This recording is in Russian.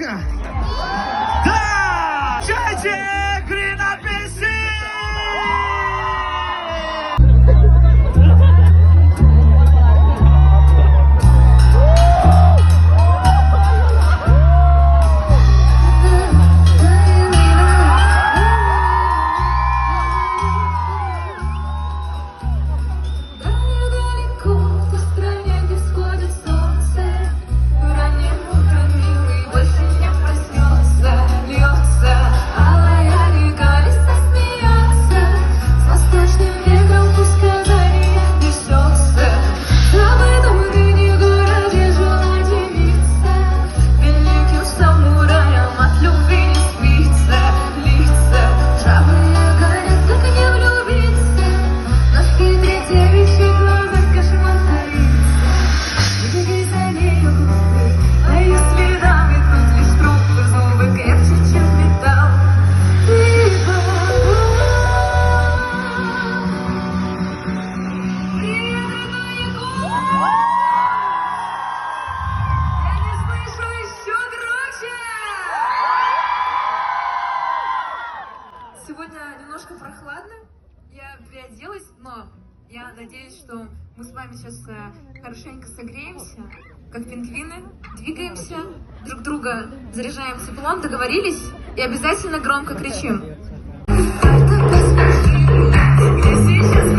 Ленка? Да! Чайте Green Apельсин! Сегодня немножко прохладно, я приоделась, но я надеюсь, что мы с вами сейчас хорошенько согреемся, как пингвины, двигаемся, друг друга заряжаем теплом, договорились? И обязательно громко кричим. Где сейчас